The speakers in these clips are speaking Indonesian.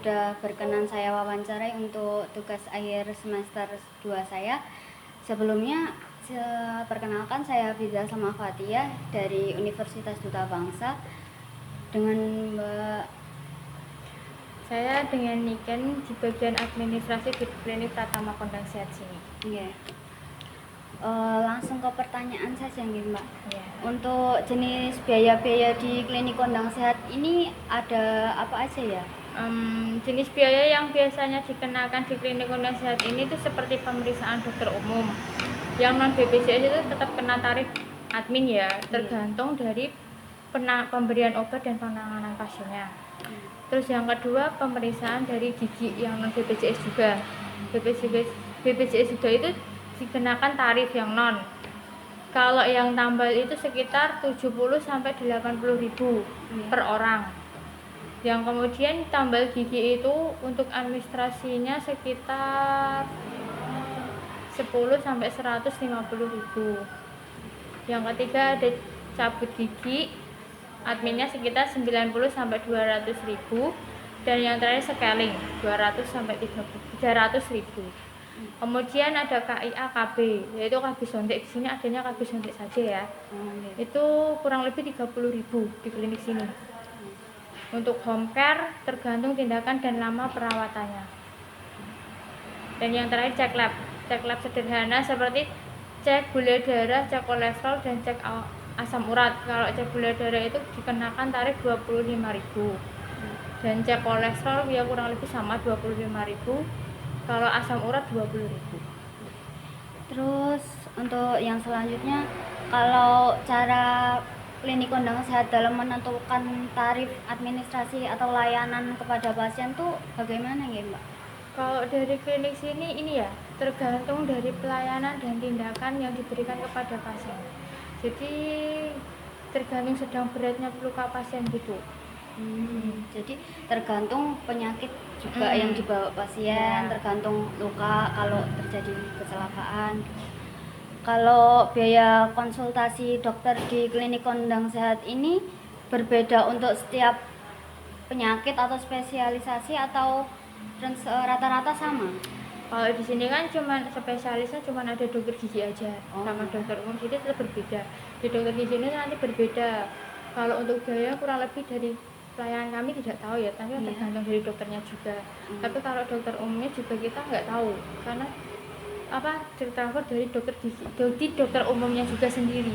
sudah berkenan saya wawancarai untuk tugas akhir semester 2 saya. Sebelumnya, perkenalkan saya Fiza Sama Fatia dari Universitas Duta Bangsa. Dengan Mbak Saya dengan Niken di bagian administrasi di Klinik Pratama Kondang Sehat sini. Iya. Langsung ke pertanyaan saja nih Mbak. Ya. Untuk jenis biaya-biaya di Klinik Kondang Sehat ini ada apa aja ya? Jenis biaya yang biasanya dikenakan di Klinik Kondang Sehat ini itu seperti pemeriksaan dokter umum. Yang non BPJS itu tetap kena tarif admin ya, tergantung dari pemberian obat dan penanganan pasiennya. Terus yang kedua pemeriksaan dari gigi yang non BPJS juga. BPJS juga itu dikenakan tarif yang non. Kalau yang tambal itu sekitar 70 sampai 80.000 per orang. Yang kemudian tambal gigi itu untuk administrasinya sekitar 10 sampai 150.000. Yang ketiga ada cabut gigi, adminnya sekitar 90 sampai 200.000. Dan yang terakhir scaling 200 sampai 300.000. Kemudian ada KIA KB, yaitu KB sontek. Di sini adanya KB sontek saja ya. Itu kurang lebih 30.000 di klinik sini. Untuk home care tergantung tindakan dan lama perawatannya. Dan yang terakhir cek lab. Cek lab sederhana seperti cek gula darah, cek kolesterol, dan cek asam urat. Kalau cek gula darah itu dikenakan tarif 25.000. Dan cek kolesterol ya kurang lebih sama 25.000. Kalau asam urat 20.000. Terus untuk yang selanjutnya, kalau cara Klinik Kondang Sehat dalam menentukan tarif administrasi atau layanan kepada pasien tuh bagaimana ya Mbak? Kalau dari klinik sini ini ya tergantung dari pelayanan dan tindakan yang diberikan kepada pasien. Jadi tergantung sedang beratnya luka pasien gitu. Jadi tergantung penyakit juga yang dibawa pasien, tergantung luka kalau terjadi kecelakaan. Kalau biaya konsultasi dokter di Klinik Kondang Sehat ini berbeda untuk setiap penyakit atau spesialisasi atau rata-rata sama? Kalau di sini kan cuma spesialisnya cuma ada dokter gigi aja sama dokter umum, jadi tetap berbeda. Di dokter gigi ini nanti berbeda. Kalau untuk biaya kurang lebih dari pelayanan kami tidak tahu ya, tapi tergantung dari dokternya juga. Tapi kalau dokter umumnya juga kita nggak tahu karena tertransfer dari dokter gigi, dari dokter umumnya juga sendiri.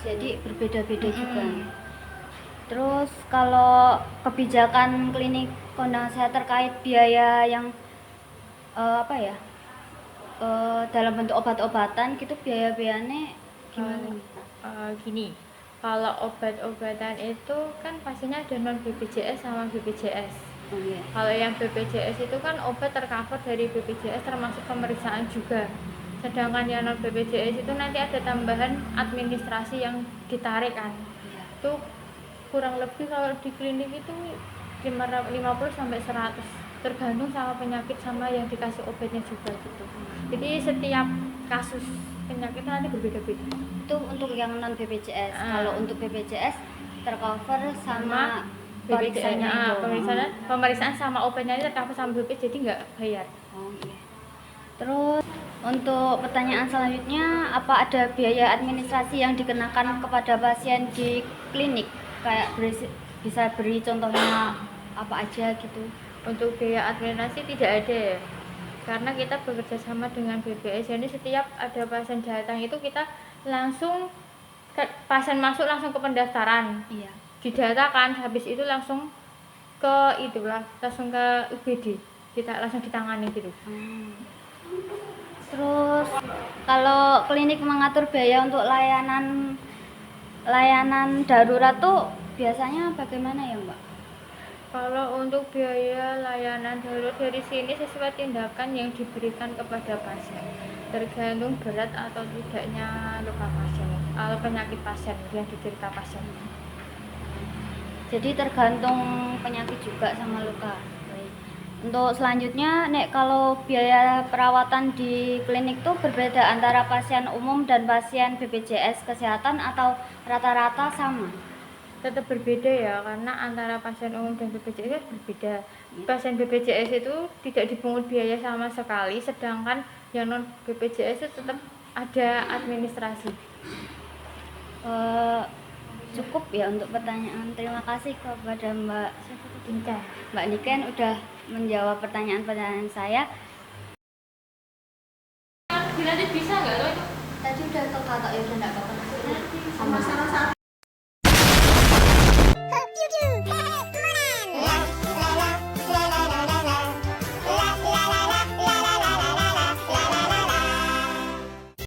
Jadi berbeda-beda juga. Terus kalau kebijakan Klinik Kondang Sehat terkait biaya yang dalam bentuk obat-obatan gitu, biaya-biayanya gimana? Gini, kalau obat-obatan itu kan pastinya ada non BPJS sama BPJS. Kalau yang BPJS itu kan obat tercover dari BPJS termasuk pemeriksaan juga. Sedangkan yang non BPJS itu nanti ada tambahan administrasi yang ditarik kan. Itu kurang lebih kalau di klinik itu 50 sampai 100 tergantung sama penyakit sama yang dikasih obatnya juga gitu. Jadi setiap kasus penyakit nanti berbeda-beda. Itu untuk yang non BPJS. Kalau untuk BPJS tercover sama pemeriksaan sama obatnya ini tercover sama BPJS, jadi nggak bayar. Terus untuk pertanyaan selanjutnya, apa ada biaya administrasi yang dikenakan kepada pasien di klinik? Kayak bisa beri contohnya apa aja gitu? Untuk biaya administrasi tidak ada, karena kita bekerja sama dengan BPS. Jadi setiap ada pasien datang itu kita langsung pasien masuk langsung ke pendaftaran. Didatakan, habis itu langsung langsung ke UGD, kita langsung ditangani gitu. Terus kalau klinik mengatur biaya untuk layanan darurat tuh biasanya bagaimana ya Mbak? Kalau untuk biaya layanan darurat dari sini sesuai tindakan yang diberikan kepada pasien, tergantung berat atau tidaknya luka pasien atau penyakit pasien yang diderita pasien. Jadi tergantung penyakit juga sama luka. Untuk selanjutnya, kalau biaya perawatan di klinik tuh berbeda antara pasien umum dan pasien BPJS Kesehatan atau rata-rata sama? Tetap berbeda ya, karena antara pasien umum dan BPJS berbeda. pasien BPJS itu tidak dipungut biaya sama sekali, sedangkan yang non BPJS itu tetap ada administrasi. Cukup ya untuk pertanyaan. Terima kasih kepada Inca. Mbak Niken udah menjawab pertanyaan-pertanyaan saya. Nanti bisa nggak loh? Tadi udah ke kakak ya, udah nggak apa-apa. Sama salah satu